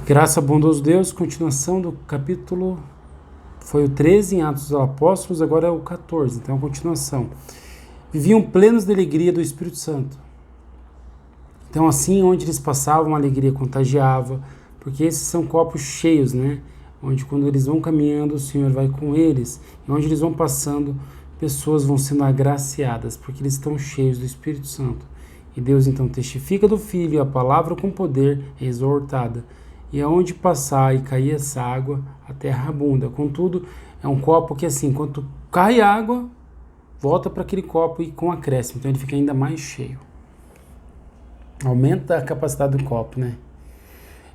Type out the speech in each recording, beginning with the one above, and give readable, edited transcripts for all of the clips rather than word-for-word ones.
Graça a bondoso Deus, continuação do capítulo, foi o 13 em Atos dos Apóstolos, agora é o 14, então é a continuação. Viviam plenos de alegria do Espírito Santo. Então assim, onde eles passavam, a alegria contagiava, porque esses são copos cheios, né? Onde quando eles vão caminhando, o Senhor vai com eles, e onde eles vão passando, pessoas vão sendo agraciadas, porque eles estão cheios do Espírito Santo. E Deus então testifica do Filho, e a palavra com poder é exortada. E aonde passar e cair essa água, a terra abunda. Contudo, é um copo que assim, quando cai água, volta para aquele copo e com acréscimo, então ele fica ainda mais cheio. Aumenta a capacidade do copo, né?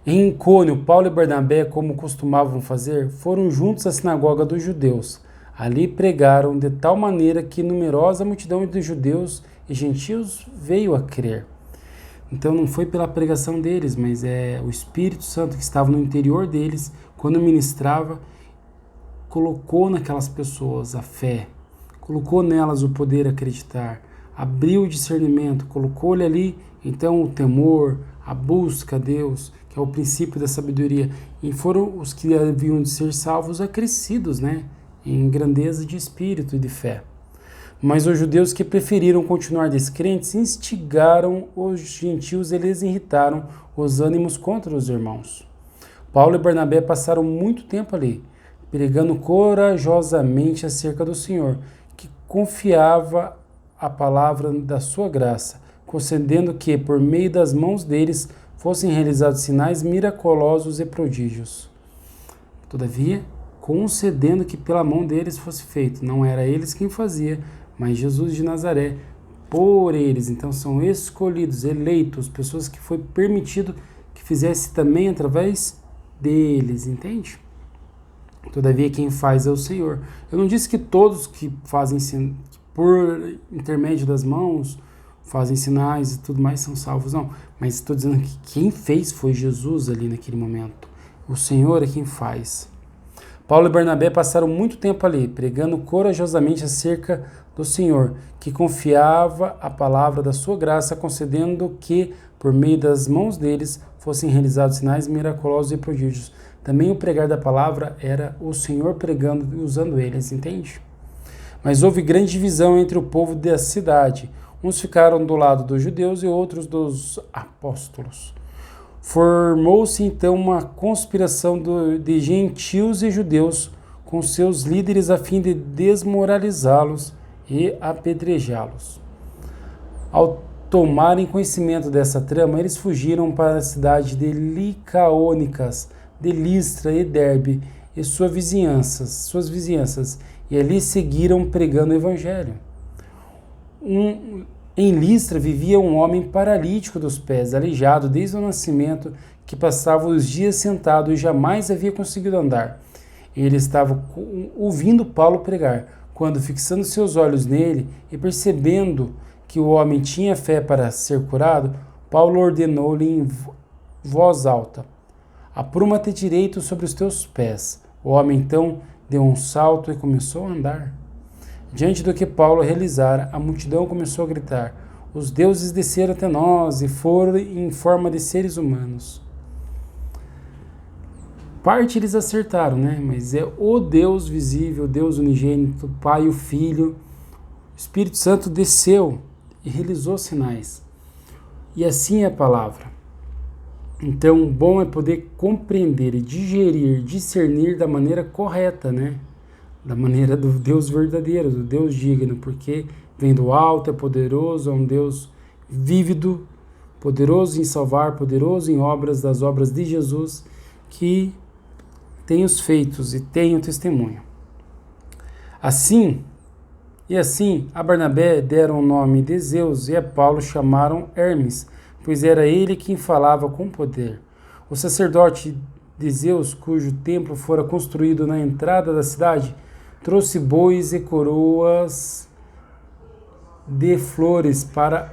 Em Icônio, Paulo e Barnabé, como costumavam fazer, foram juntos à sinagoga dos judeus. Ali pregaram de tal maneira que numerosa multidão de judeus e gentios veio a crer. Então não foi pela pregação deles, mas é o Espírito Santo que estava no interior deles, quando ministrava, colocou naquelas pessoas a fé, colocou nelas o poder acreditar, abriu o discernimento, colocou-lhe ali, então, o temor, a busca a Deus, que é o princípio da sabedoria, e foram os que haviam de ser salvos acrescidos, né, em grandeza de espírito e de fé. Mas os judeus que preferiram continuar descrentes instigaram os gentios e eles irritaram os ânimos contra os irmãos. Paulo e Barnabé passaram muito tempo ali, pregando corajosamente acerca do Senhor, que confiava a palavra da sua graça, concedendo que, por meio das mãos deles, fossem realizados sinais miraculosos e prodígios. Todavia, concedendo que pela mão deles fosse feito, não era eles quem fazia, mas Jesus de Nazaré, por eles. Então são escolhidos, eleitos, pessoas que foi permitido que fizesse também através deles, entende? Todavia quem faz é o Senhor. Eu não disse que todos que fazem por intermédio das mãos, fazem sinais e tudo mais são salvos, não. Mas estou dizendo que quem fez foi Jesus ali naquele momento. O Senhor é quem faz. Paulo e Barnabé passaram muito tempo ali, pregando corajosamente acerca do Senhor, que confiava a palavra da sua graça, concedendo que, por meio das mãos deles, fossem realizados sinais miraculosos e prodígios. Também o pregar da palavra era o Senhor pregando e usando eles, entende? Mas houve grande divisão entre o povo da cidade. Uns ficaram do lado dos judeus e outros dos apóstolos. Formou-se então uma conspiração de gentios e judeus com seus líderes a fim de desmoralizá-los e apedrejá-los. Ao tomarem conhecimento dessa trama, eles fugiram para a cidade de Licaônicas, de Listra e Derbe e suas vizinhanças, e ali seguiram pregando o evangelho. Em Listra vivia um homem paralítico dos pés, aleijado desde o nascimento, que passava os dias sentado e jamais havia conseguido andar. Ele estava ouvindo Paulo pregar, quando, fixando seus olhos nele e percebendo que o homem tinha fé para ser curado, Paulo ordenou-lhe em voz alta: "Apruma-te direito sobre os teus pés." O homem então deu um salto e começou a andar. Diante do que Paulo realizara, a multidão começou a gritar: "Os deuses desceram até nós e foram em forma de seres humanos." Parte eles acertaram, né? Mas é o Deus visível, o Deus unigênito, o Pai e o Filho. O Espírito Santo desceu e realizou sinais. E assim é a palavra. Então, bom é poder compreender e digerir, discernir da maneira correta, né? Da maneira do Deus verdadeiro, do Deus digno, porque vem do alto, é poderoso, é um Deus vívido, poderoso em salvar, poderoso em obras, das obras de Jesus, que tem os feitos e tem o testemunho. Assim, a Barnabé deram o nome de Zeus e a Paulo chamaram Hermes, pois era ele quem falava com poder. O sacerdote de Zeus, cujo templo fora construído na entrada da cidade, trouxe bois e coroas de flores para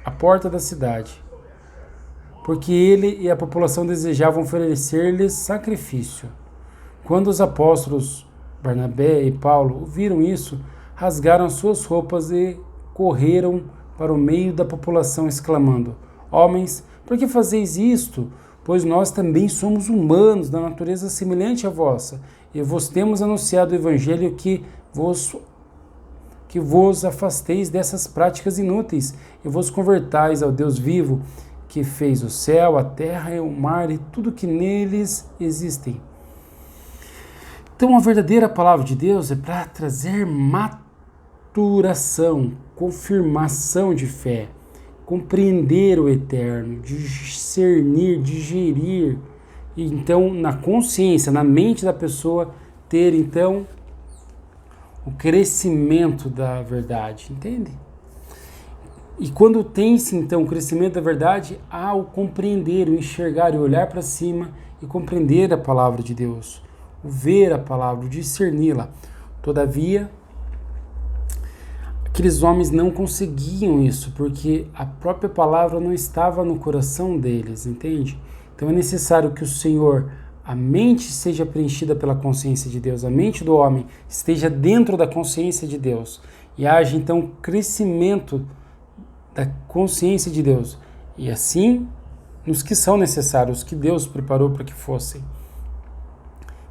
a porta da cidade, porque ele e a população desejavam oferecer-lhes sacrifício. Quando os apóstolos Barnabé e Paulo viram isso, rasgaram suas roupas e correram para o meio da população, exclamando: "Homens, por que fazeis isto? pois nós também somos humanos, da natureza semelhante à vossa, e vos temos anunciado o evangelho que vos afasteis dessas práticas inúteis e vos convertais ao Deus vivo, que fez o céu, a terra e o mar e tudo que neles existem. Então, a verdadeira palavra de Deus é para trazer maturação, confirmação de fé, compreender o eterno, discernir, digerir, e então na consciência, na mente da pessoa ter então o crescimento da verdade, entende? E quando tem-se então o crescimento da verdade, há o compreender, o enxergar, o olhar para cima e compreender a palavra de Deus, o ver a palavra, o discerni-la. Todavia, aqueles homens não conseguiam isso, porque a própria palavra não estava no coração deles, entende? Então é necessário que o Senhor, a mente seja preenchida pela consciência de Deus, a mente do homem esteja dentro da consciência de Deus, e haja então crescimento da consciência de Deus, e assim nos que são necessários, que Deus preparou para que fossem.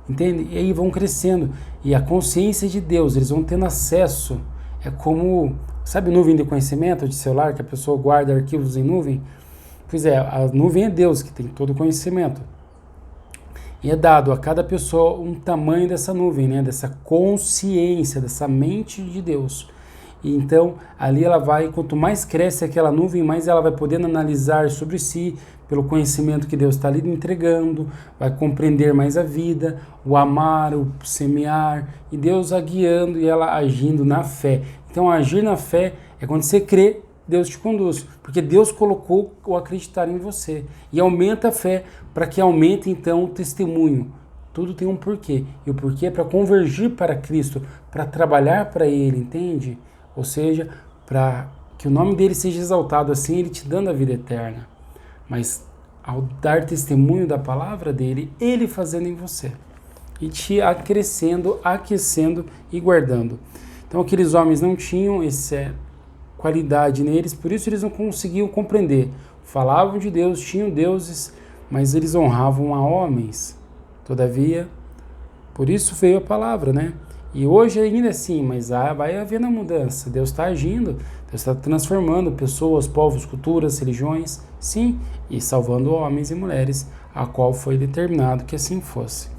Entende? E aí vão crescendo, e a consciência de Deus, eles vão tendo acesso. É como, sabe, nuvem de conhecimento de celular, que a pessoa guarda arquivos em nuvem? Pois é, a nuvem é Deus, que tem todo o conhecimento. E é dado a cada pessoa um tamanho dessa nuvem, né? Dessa consciência, dessa mente de Deus. E então, ali ela vai, quanto mais cresce aquela nuvem, mais ela vai podendo analisar sobre si, pelo conhecimento que Deus está ali entregando, vai compreender mais a vida, o amar, o semear, e Deus a guiando e ela agindo na fé. Então, agir na fé é quando você crê, Deus te conduz, porque Deus colocou o acreditar em você, e aumenta a fé, para que aumente então o testemunho. Tudo tem um porquê, e o porquê é para convergir para Cristo, para trabalhar para Ele, entende? Ou seja, para que o nome dele seja exaltado, assim ele te dando a vida eterna. Mas ao dar testemunho da palavra dele, ele fazendo em você. E te acrescendo, aquecendo e guardando. Então aqueles homens não tinham essa qualidade neles, por isso eles não conseguiam compreender. Falavam de Deus, tinham deuses, mas eles honravam a homens. Todavia, por isso veio a palavra, né? E hoje ainda assim, mas vai havendo a mudança. Deus está agindo, Deus está transformando pessoas, povos, culturas, religiões, sim, e salvando homens e mulheres, a qual foi determinado que assim fosse.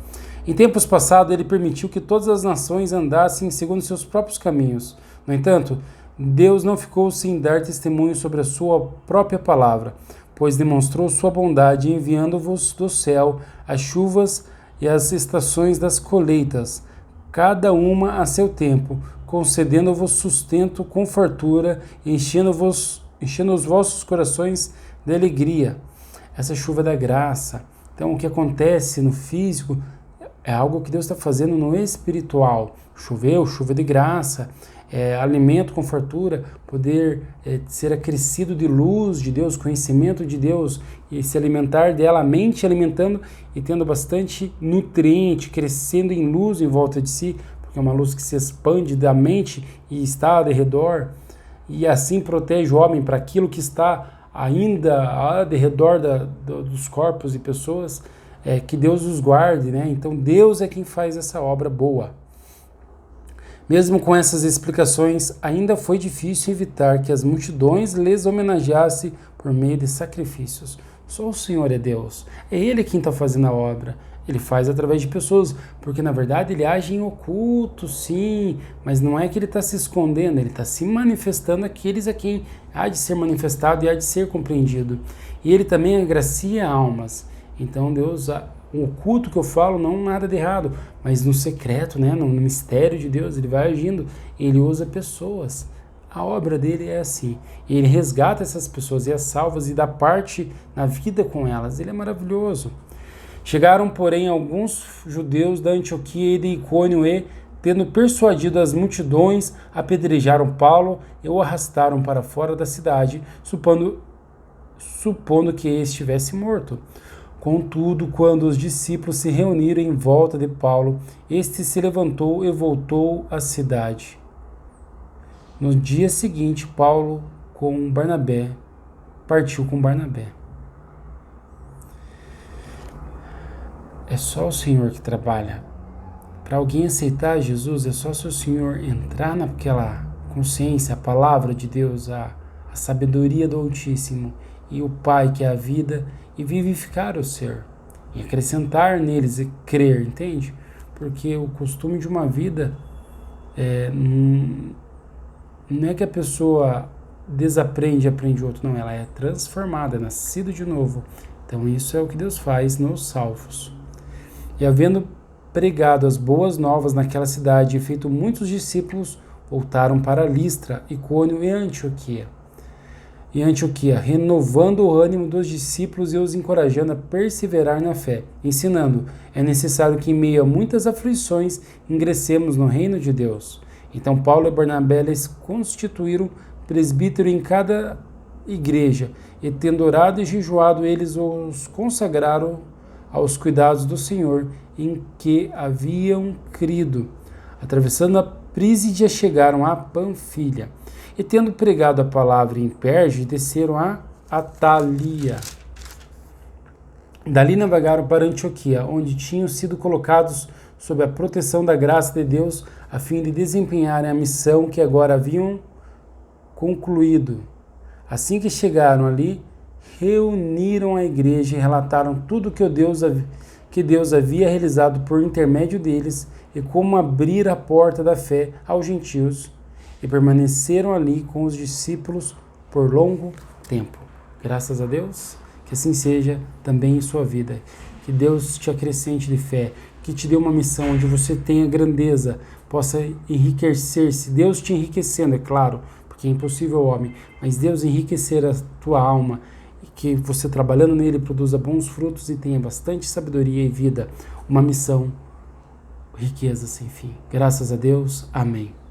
Em tempos passados, ele permitiu que todas as nações andassem segundo seus próprios caminhos. No entanto, Deus não ficou sem dar testemunho sobre a sua própria palavra, pois demonstrou sua bondade enviando-vos do céu as chuvas e as estações das colheitas, cada uma a seu tempo, concedendo-vos sustento com fartura, enchendo os vossos corações de alegria. Essa chuva da graça. Então, o que acontece no físico é algo que Deus está fazendo no espiritual. Choveu, chuva de graça, alimento com fartura, poder ser acrescido de luz de Deus, conhecimento de Deus, e se alimentar dela, a mente alimentando e tendo bastante nutriente, crescendo em luz em volta de si, porque é uma luz que se expande da mente e está ao redor, e assim protege o homem para aquilo que está ainda ao redor dos corpos e pessoas, que Deus os guarde, né? Então Deus é quem faz essa obra boa. Mesmo com essas explicações, ainda foi difícil evitar que as multidões lhes homenageassem por meio de sacrifícios. Só o Senhor é Deus, é Ele quem está fazendo a obra. Ele faz através de pessoas, porque na verdade Ele age em oculto, sim, mas não é que Ele está se escondendo, Ele está se manifestando àqueles a quem há de ser manifestado e há de ser compreendido. E Ele também agracia almas. Então Deus, o oculto que eu falo, não nada de errado, mas no secreto, né, no mistério de Deus, Ele vai agindo, Ele usa pessoas. A obra dele é assim, Ele resgata essas pessoas e as salva e dá parte na vida com elas. Ele é maravilhoso. Chegaram, porém, alguns judeus da Antioquia e de Icônio e, tendo persuadido as multidões, apedrejaram Paulo e o arrastaram para fora da cidade, supondo que ele estivesse morto. Contudo, quando os discípulos se reuniram em volta de Paulo, este se levantou e voltou à cidade. No dia seguinte, Paulo partiu com Barnabé. é só o Senhor que trabalha. Para alguém aceitar Jesus, é só se o Senhor entrar naquela consciência, a palavra de Deus, a sabedoria do Altíssimo e o Pai que é a vida, e vivificar o ser, e acrescentar neles e crer, entende? Porque o costume de uma vida não é que a pessoa desaprende e aprende outro, não, ela é transformada, é nascida de novo. Então isso é o que Deus faz nos salvos. E havendo pregado as boas novas naquela cidade e feito muitos discípulos, voltaram para Listra, Icônio e Antioquia, renovando o ânimo dos discípulos e os encorajando a perseverar na fé, ensinando: é necessário que em meio a muitas aflições ingressemos no reino de Deus. Então Paulo e Barnabé lhes constituíram presbítero em cada igreja, e tendo orado e jejuado, eles os consagraram aos cuidados do Senhor, em que haviam crido. Atravessando a Prísidia, chegaram a Panfilha, e tendo pregado a palavra em Perge, desceram a Atalia. Dali navegaram para Antioquia, onde tinham sido colocados sob a proteção da graça de Deus, a fim de desempenharem a missão que agora haviam concluído. Assim que chegaram ali, reuniram a igreja e relataram tudo que Deus havia realizado por intermédio deles, e como abrir a porta da fé aos gentios, e permaneceram ali com os discípulos por longo tempo. Graças a Deus, que assim seja também em sua vida. Que Deus te acrescente de fé, que te dê uma missão onde você tenha grandeza, possa enriquecer-se. Deus te enriquecendo, é claro, porque é impossível ao homem, mas Deus enriquecer a tua alma, e que você trabalhando nele produza bons frutos e tenha bastante sabedoria e vida, uma missão, riqueza sem fim. Graças a Deus, amém.